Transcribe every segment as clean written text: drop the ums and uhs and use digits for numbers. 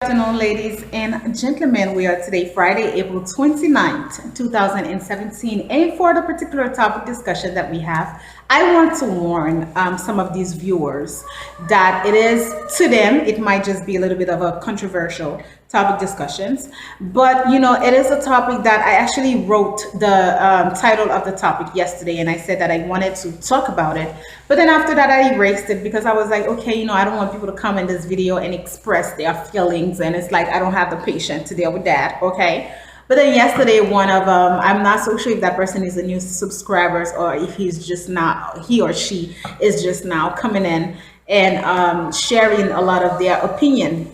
Afternoon, ladies and gentlemen. We are today, Friday, April 29th, 2017. And for the particular topic discussion that we have, I want to warn some of these viewers that it is, to them, it might just be a little bit of a controversial topic discussions. But, it is a topic that I actually wrote the title of the topic yesterday, and I said that I wanted to talk about it. But then after that, I erased it because I was like, okay, I don't want people to come in this video and express their feelings. And it's like, I don't have the patience to deal with that. Okay. But then yesterday, one of I'm not so sure if that person is a new subscribers or if he or she is just now coming in and sharing a lot of their opinion.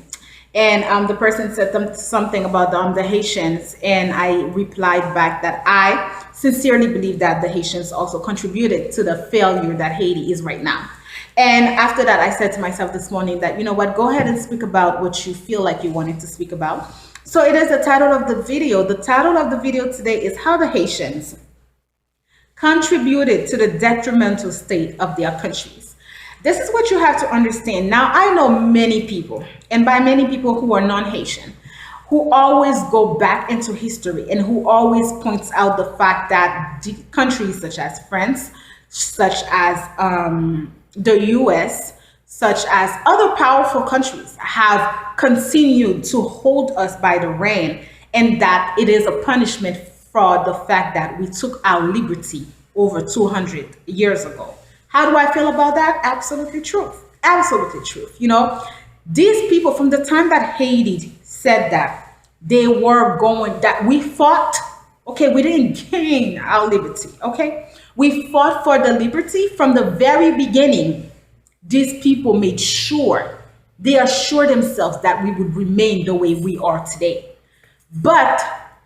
And the person said something about the Haitians, and I replied back that I sincerely believe that the Haitians also contributed to the failure that Haiti is right now. And after that, I said to myself this morning that, you know what, go ahead and speak about what you feel like you wanted to speak about. So it is the title of the video. The title of the video today is How the Haitians Contributed to the Detrimental State of Their Countries. This is what you have to understand. Now, I know many people, and by many people who are non-Haitian, who always go back into history and who always points out the fact that countries such as France, such as the US, such as other powerful countries have continued to hold us by the rein, and that it is a punishment for the fact that we took our liberty over 200 years ago. How do I feel about that? Absolutely truth. Absolutely truth. These people, from the time that Haiti said that they were going, that we fought, okay, we didn't gain our liberty, okay? We fought for the liberty from the very beginning. These people made sure, they assured themselves that we would remain the way we are today. But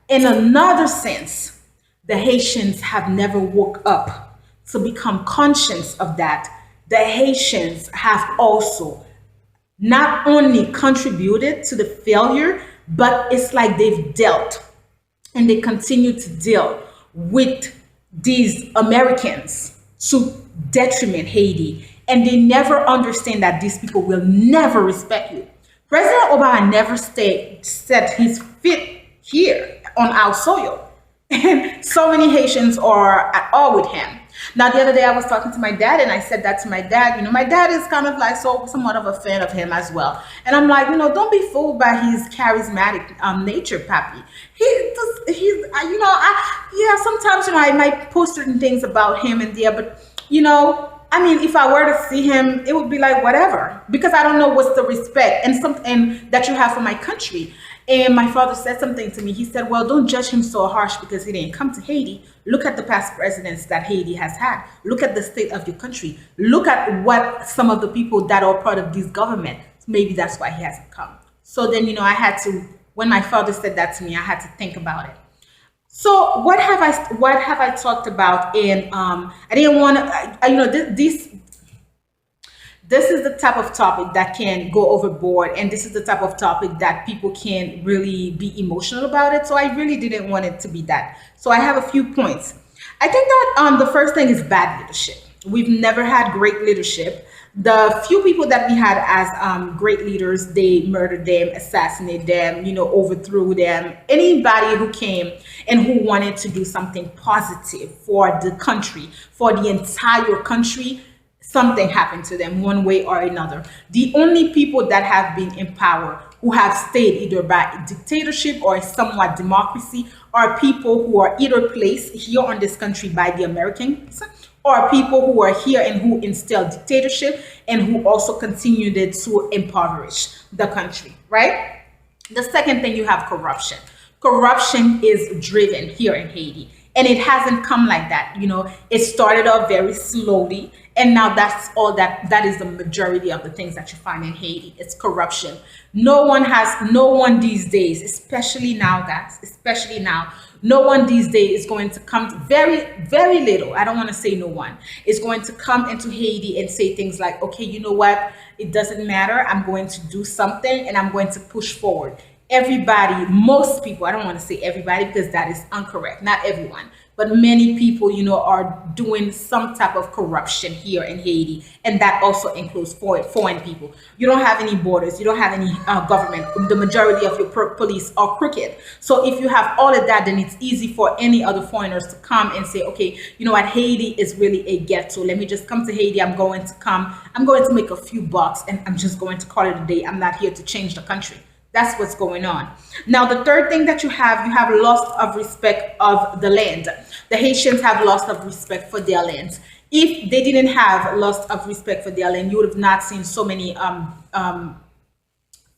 in another sense, the Haitians have never woke up to become conscious of that. The Haitians have also not only contributed to the failure, but it's like they've dealt and they continue to deal with these Americans to detriment Haiti. And they never understand that these people will never respect you. President Obama never set his foot here on our soil. And so many Haitians are at all with him. Now, the other day I was talking to my dad, and I said that to my dad. My dad is kind of like somewhat of a fan of him as well. And I'm like, don't be fooled by his charismatic nature, Papi. Sometimes, I might post certain things about him and there, but, if I were to see him, it would be like whatever, because I don't know what's the respect and that you have for my country. And my father said something to me. He said, well, don't judge him so harsh because he didn't come to Haiti. Look at the past presidents that Haiti has had. Look at the state of your country. Look at what some of the people that are part of this government. Maybe that's why he hasn't come. So then, I had to, when my father said that to me, I had to think about it. So what have I talked about? And I didn't want to, this is the type of topic that can go overboard, and this is the type of topic that people can really be emotional about it. So I really didn't want it to be that. So I have a few points. I think that the first thing is bad leadership. We've never had great leadership. The few people that we had as great leaders, they murdered them, assassinated them, overthrew them. Anybody who came and who wanted to do something positive for the country, for the entire country, something happened to them one way or another. The only people that have been in power who have stayed either by dictatorship or somewhat democracy are people who are either placed here on this country by the Americans, or people who are here and who instilled dictatorship and who also continued to impoverish the country, right? The second thing, you have corruption. Corruption is driven here in Haiti, and it hasn't come like that. It started off very slowly, and now that is the majority of the things that you find in Haiti. It's corruption. No one these days, especially now, guys, especially now, no one these days is going to come to, very, very little, I don't want to say no one, is going to come into Haiti and say things like, okay, you know what, it doesn't matter, I'm going to do something and I'm going to push forward. Everybody, most people, I don't want to say everybody because that is incorrect, not everyone. but many people, are doing some type of corruption here in Haiti, and that also includes foreign people. You don't have any borders, you don't have any government. The majority of your police are crooked. So if you have all of that, then it's easy for any other foreigners to come and say, okay, you know what, Haiti is really a ghetto. Let me just come to Haiti. I'm going to make a few bucks, and I'm just going to call it a day. I'm not here to change the country. That's what's going on. Now, the third thing that you have loss of respect of the land. The Haitians have loss of respect for their land. If they didn't have loss of respect for their land, you would have not seen so many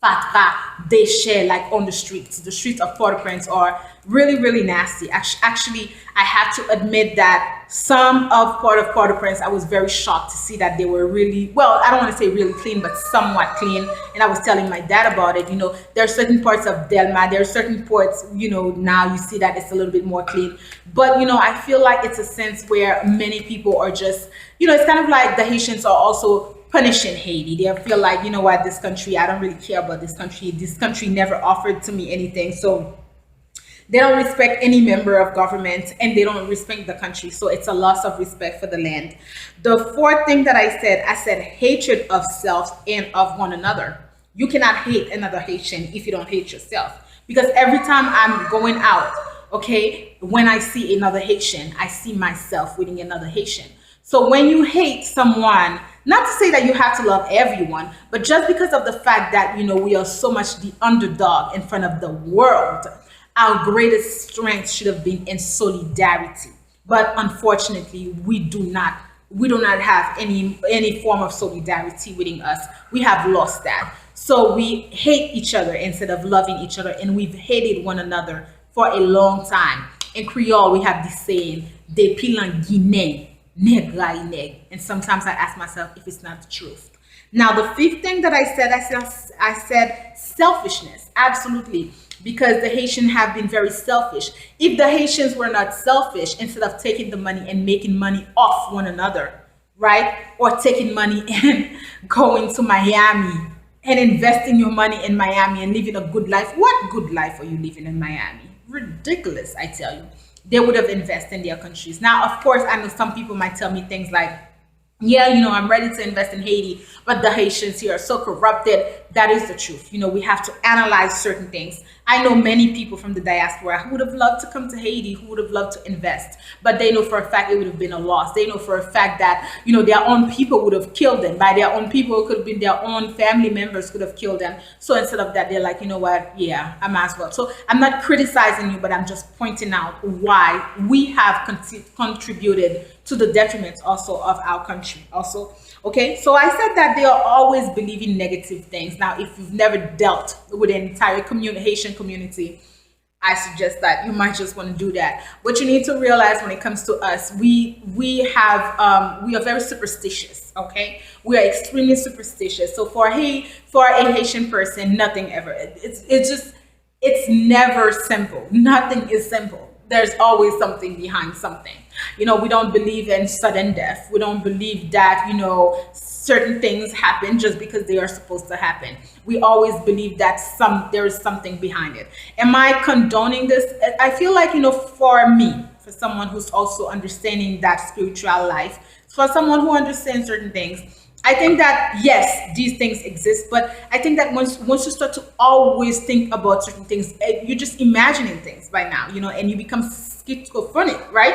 fatra déchets like on the streets. The streets of Port-au-Prince are really, really nasty. Actually, I have to admit that some of Port-au-Prince, I was very shocked to see that they were really, well, I don't want to say really clean, but somewhat clean. And I was telling my dad about it. There are certain parts of Delma, there are certain ports, now you see that it's a little bit more clean. But, I feel like it's a sense where many people are just, it's kind of like the Haitians are also punishing Haiti. They feel like, you know what, this country, I don't really care about this country. This country never offered to me anything. So they don't respect any member of government, and they don't respect the country. So it's a loss of respect for the land. The fourth thing that I said hatred of self and of one another. You cannot hate another Haitian if you don't hate yourself. Because every time I'm going out, okay, when I see another Haitian, I see myself within another Haitian. So when you hate someone, not to say that you have to love everyone, but just because of the fact that, we are so much the underdog in front of the world, our greatest strength should have been in solidarity. But unfortunately, we do not have any form of solidarity within us. We have lost that. So we hate each other instead of loving each other, and we've hated one another for a long time. In Creole, we have this saying, "Depuis l'Guinée, negra y neg." And sometimes I ask myself if it's not the truth. Now, the fifth thing that I said selfishness. Absolutely. Because the Haitians have been very selfish. If the Haitians were not selfish, instead of taking the money and making money off one another, right? Or taking money and going to Miami and investing your money in Miami and living a good life. What good life are you living in Miami? Ridiculous, I tell you. They would have invested in their countries. Now, of course, I know some people might tell me things like, yeah, I'm ready to invest in Haiti, but the Haitians here are so corrupted. That is the truth. We have to analyze certain things. I know many people from the diaspora who would have loved to come to Haiti, who would have loved to invest, but they know for a fact it would have been a loss. They know for a fact that, their own people would have killed them. By their own people, it could have been their own family members could have killed them. So instead of that, they're like, you know what? Yeah, I might as well. So I'm not criticizing you, but I'm just pointing out why we have contributed to the detriment also of our country also. Okay, so I said that they are always believing negative things. Now, if you've never dealt with an entire Haitian community, I suggest that you might just want to do that. What you need to realize when it comes to us, we are very superstitious. Okay, we are extremely superstitious. So for a Haitian person, nothing ever. It's never simple. Nothing is simple. There's always something behind something. We don't believe in sudden death. We don't believe that, certain things happen just because they are supposed to happen. We always believe that there is something behind it. Am I condoning this? I feel like, for me, for someone who's also understanding that spiritual life, for someone who understands certain things, I think that, yes, these things exist, but I think that once you start to always think about certain things, you're just imagining things by now, and you become schizophrenic, right?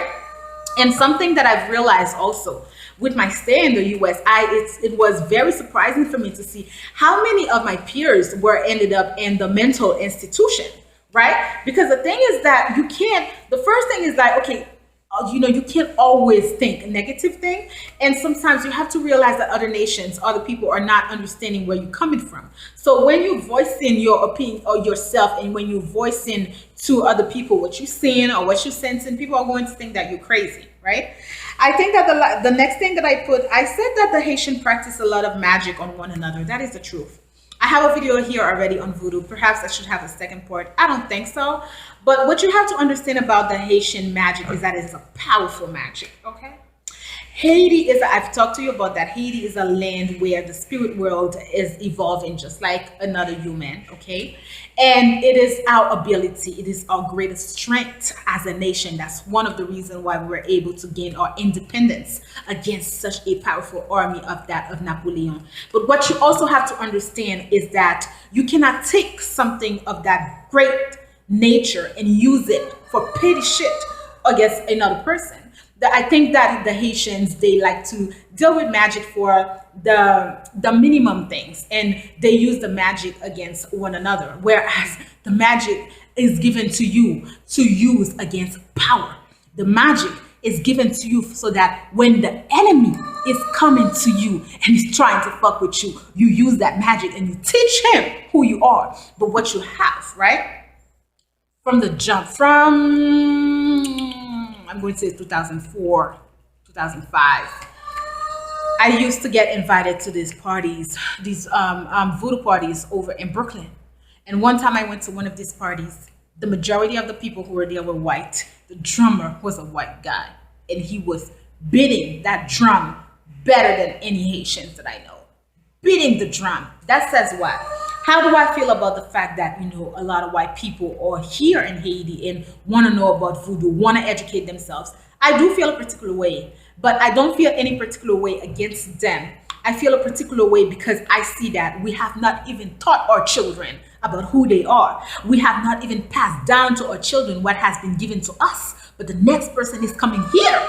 And something that I've realized also with my stay in the US, it was very surprising for me to see how many of my peers ended up in the mental institution, right? Because the thing is that the first thing is that, okay, you can't always think a negative thing. And sometimes you have to realize that other nations, other people are not understanding where you're coming from. So when you voice in your opinion or yourself, and when you voice in to other people what you're seeing or what you're sensing, people are going to think that you're crazy, right? I think that the next thing that I said that the Haitian practice a lot of magic on one another. That is the truth. I have a video here already on Voodoo. Perhaps I should have a second part. I don't think so. But what you have to understand about the Haitian magic is that it's a powerful magic, okay? Haiti is, I've talked to you about that. Haiti is a land where the spirit world is evolving just like another human, okay? And it is our ability, it is our greatest strength as a nation. That's one of the reasons why we were able to gain our independence against such a powerful army of that of Napoleon. But what you also have to understand is that you cannot take something of that great nature and use it for petty shit against another person. I think that the Haitians, they like to deal with magic for the minimum things, and they use the magic against one another, whereas the magic is given to you to use against power. The magic is given to you so that when the enemy is coming to you and he's trying to fuck with you, you use that magic and you teach him who you are, but what you have, right? From the jump, from I'm going to say 2004, 2005. I used to get invited to these parties, these voodoo parties over in Brooklyn. And one time I went to one of these parties. The majority of the people who were there were white. The drummer was a white guy, and he was beating that drum better than any Haitians that I know. Beating the drum. That says what? How do I feel about the fact that, a lot of white people are here in Haiti and want to know about voodoo, want to educate themselves? I do feel a particular way, but I don't feel any particular way against them. I feel a particular way because I see that we have not even taught our children about who they are. We have not even passed down to our children what has been given to us, but the next person is coming here.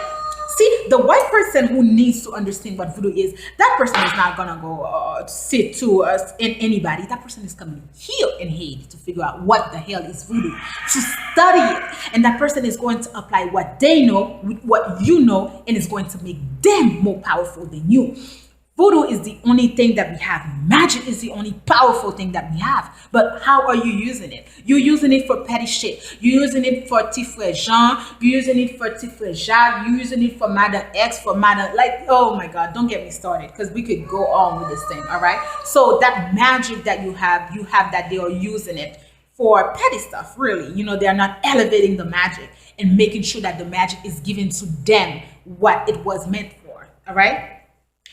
See, the white person who needs to understand what voodoo is, that person is not gonna go sit to us in anybody. That person is coming here in Haiti to figure out what the hell is voodoo, to study it, and that person is going to apply what they know with what you know, and is going to make them more powerful than you. Voodoo is the only thing that we have. Magic is the only powerful thing that we have. But how are you using it? You're using it for petty shit. You're using it for Petit Frère Jean. You're using it for Petit Frère Jacques. You're using it for Mother X, for Mother... oh my God, don't get me started, because we could go on with this thing, all right? So that magic that you have that they are using it for petty stuff, really. They're not elevating the magic and making sure that the magic is given to them what it was meant for, all right?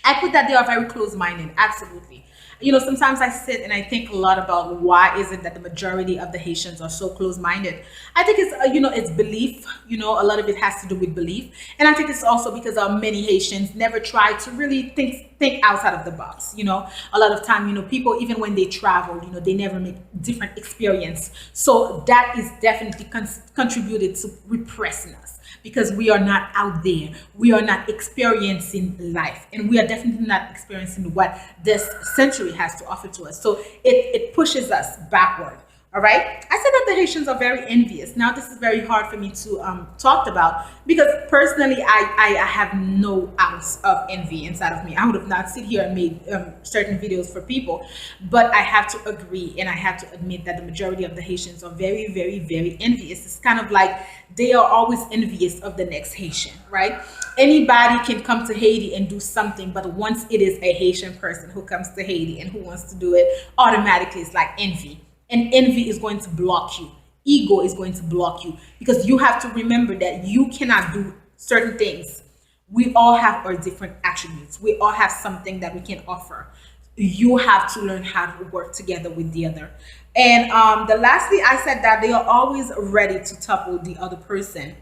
I put that they are very close-minded, absolutely. Sometimes I sit and I think a lot about why is it that the majority of the Haitians are so close-minded. I think it's, it's belief. A lot of it has to do with belief. And I think it's also because many Haitians never try to really think outside of the box. A lot of time, people, even when they travel, they never make different experience. So that is definitely contributed to repressing us. Because we are not out there, we are not experiencing life, and we are definitely not experiencing what this century has to offer to us. So it pushes us backward. All right. I said that the Haitians are very envious. Now, this is very hard for me to talk about because personally, I have no ounce of envy inside of me. I would have not sit here and made certain videos for people, but I have to agree and I have to admit that the majority of the Haitians are very, very, very envious. It's kind of like they are always envious of the next Haitian, right? Anybody can come to Haiti and do something, but once it is a Haitian person who comes to Haiti and who wants to do it, automatically it's like envy. And envy is going to block you. Ego is going to block you because you have to remember that you cannot do certain things. We all have our different attributes. We all have something that we can offer. You have to learn how to work together with the other. And lastly, I said that they are always ready to topple the other person.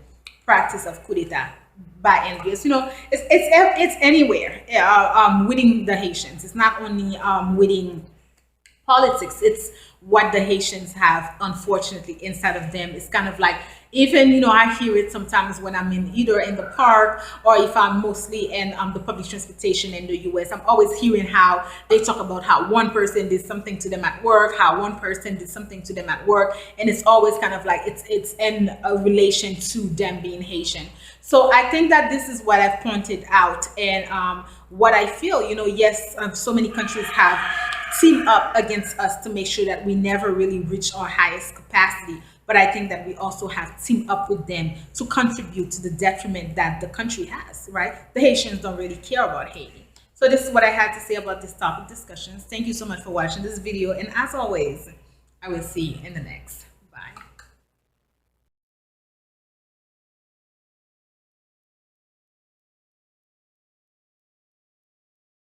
Practice of coup d'etat by envious. It's anywhere. Within the Haitians, it's not only within politics. It's what the Haitians have, unfortunately, inside of them. It's kind of like, even, I hear it sometimes when I'm either in the park or if I'm mostly in the public transportation in the US. I'm always hearing how they talk about how one person did something to them at work, how one person did something to them at work. And it's always kind of like it's in a relation to them being Haitian. So I think that this is what I've pointed out and what I feel, yes, so many countries have team up against us to make sure that we never really reach our highest capacity. But I think that we also have teamed up with them to contribute to the detriment that the country has, right? The Haitians don't really care about Haiti. So this is what I had to say about this topic discussions. Thank you so much for watching this video. And as always, I will see you in the next.